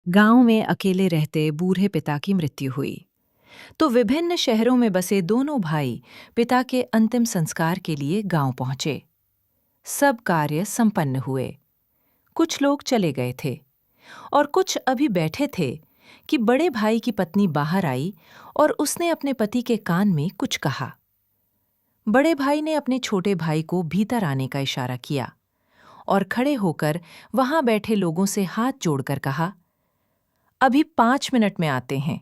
गांव में अकेले रहते बूढ़े पिता की मृत्यु हुई तो विभिन्न शहरों में बसे दोनों भाई पिता के अंतिम संस्कार के लिए गांव पहुंचे। सब कार्य संपन्न हुए। कुछ लोग चले गए थे और कुछ अभी बैठे थे कि बड़े भाई की पत्नी बाहर आई और उसने अपने पति के कान में कुछ कहा। बड़े भाई ने अपने छोटे भाई को भीतर आने का इशारा किया और खड़े होकर वहां बैठे लोगों से हाथ जोड़कर कहा, अभी 5 मिनट में आते हैं।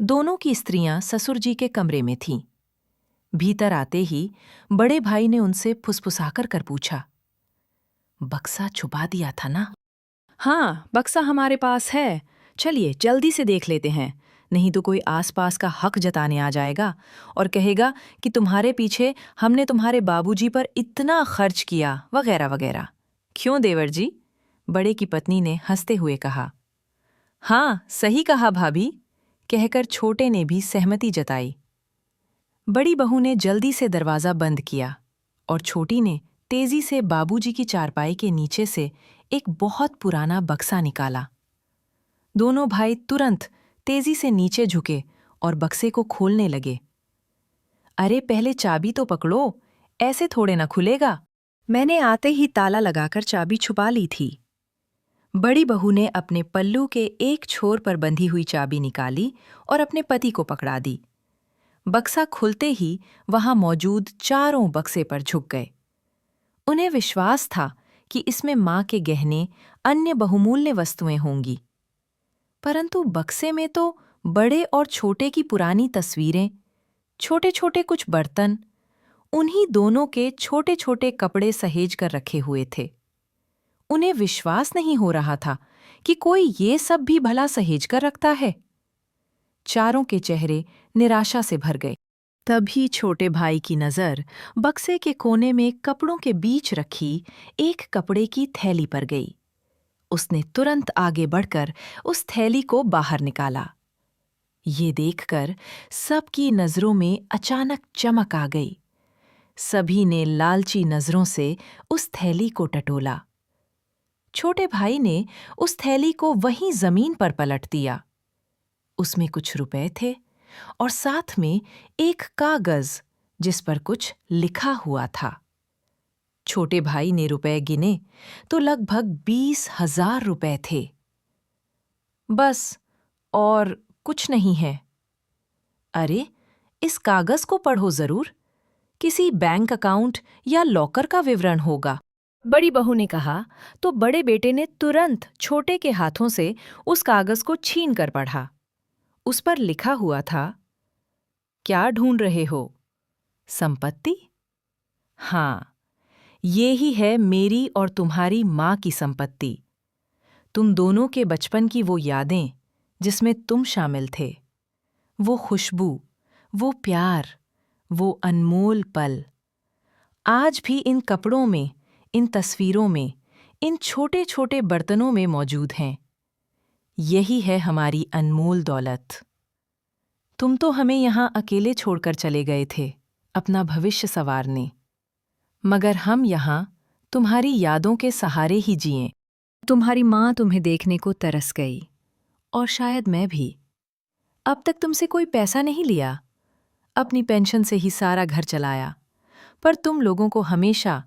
दोनों की स्त्रियां ससुर जी के कमरे में थीं। भीतर आते ही बड़े भाई ने उनसे फुसफुसाकर कर पूछा, बक्सा छुपा दिया था ना? हाँ, बक्सा हमारे पास है। चलिए जल्दी से देख लेते हैं, नहीं तो कोई आसपास का हक जताने आ जाएगा और कहेगा कि तुम्हारे पीछे हमने तुम्हारे बाबूजी पर इतना खर्च किया वगैरह वगैरह। क्यों देवर जी? बड़े की पत्नी ने हंसते हुए कहा। हाँ, सही कहा भाभी, कहकर छोटे ने भी सहमति जताई। बड़ी बहू ने जल्दी से दरवाजा बंद किया और छोटी ने तेजी से बाबूजी की चारपाई के नीचे से एक बहुत पुराना बक्सा निकाला। दोनों भाई तुरंत तेजी से नीचे झुके और बक्से को खोलने लगे। अरे पहले चाबी तो पकड़ो, ऐसे थोड़े ना खुलेगा। मैंने आते ही ताला लगाकर चाबी छुपा ली थी। बड़ी बहू ने अपने पल्लू के एक छोर पर बंधी हुई चाबी निकाली और अपने पति को पकड़ा दी। बक्सा खुलते ही वहां मौजूद चारों बक्से पर झुक गए। उन्हें विश्वास था कि इसमें मां के गहने, अन्य बहुमूल्य वस्तुएं होंगी, परंतु बक्से में तो बड़े और छोटे की पुरानी तस्वीरें, छोटे छोटे कुछ बर्तन, उन्हीं दोनों के छोटे छोटे कपड़े सहेज कर रखे हुए थे। उन्हें विश्वास नहीं हो रहा था कि कोई ये सब भी भला सहेज कर रखता है। चारों के चेहरे निराशा से भर गए। तभी छोटे भाई की नजर बक्से के कोने में कपड़ों के बीच रखी एक कपड़े की थैली पर गई। उसने तुरंत आगे बढ़कर उस थैली को बाहर निकाला। ये देखकर सबकी नजरों में अचानक चमक आ गई। सभी ने लालची नजरों से उस थैली को टटोला। छोटे भाई ने उस थैली को वहीं जमीन पर पलट दिया। उसमें कुछ रुपए थे और साथ में एक कागज जिस पर कुछ लिखा हुआ था। छोटे भाई ने रुपए गिने तो लगभग 20,000 रुपए थे। बस, और कुछ नहीं है। अरे, इस कागज को पढ़ो जरूर, किसी बैंक अकाउंट या लॉकर का विवरण होगा, बड़ी बहू ने कहा। तो बड़े बेटे ने तुरंत छोटे के हाथों से उस कागज को छीन कर पढ़ा। उस पर लिखा हुआ था, क्या ढूंढ रहे हो? संपत्ति? हाँ, ये ही है मेरी और तुम्हारी मां की संपत्ति। तुम दोनों के बचपन की वो यादें जिसमें तुम शामिल थे, वो खुशबू, वो प्यार, वो अनमोल पल आज भी इन कपड़ों में, इन तस्वीरों में, इन छोटे छोटे बर्तनों में मौजूद हैं। यही है हमारी अनमोल दौलत। तुम तो हमें यहाँ अकेले छोड़कर चले गए थे, अपना भविष्य संवारने, मगर हम यहाँ तुम्हारी यादों के सहारे ही जिएं। तुम्हारी माँ तुम्हें देखने को तरस गई, और शायद मैं भी। अब तक तुमसे कोई पैसा नहीं लिया, अपनी पेंशन से ही सारा घर चलाया, पर तुम लोगों को हमेशा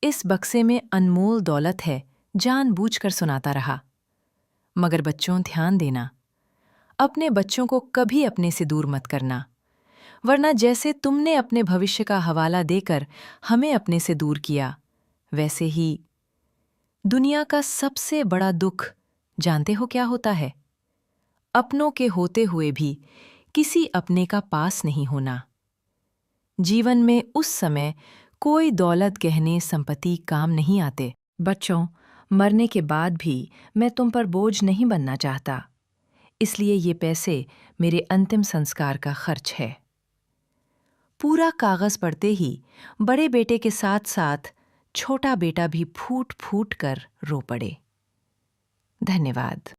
इस बक्से में अनमोल दौलत है जानबूझकर सुनाता रहा। मगर बच्चों, ध्यान देना, अपने बच्चों को कभी अपने से दूर मत करना, वरना जैसे तुमने अपने भविष्य का हवाला देकर हमें अपने से दूर किया, वैसे ही दुनिया का सबसे बड़ा दुख जानते हो क्या होता है? अपनों के होते हुए भी किसी अपने का पास नहीं होना। जीवन में उस समय कोई दौलत, गहने, संपत्ति काम नहीं आते। बच्चों, मरने के बाद भी मैं तुम पर बोझ नहीं बनना चाहता, इसलिए ये पैसे मेरे अंतिम संस्कार का खर्च है। पूरा कागज पढ़ते ही बड़े बेटे के साथ साथ छोटा बेटा भी फूट फूट कर रो पड़े। धन्यवाद।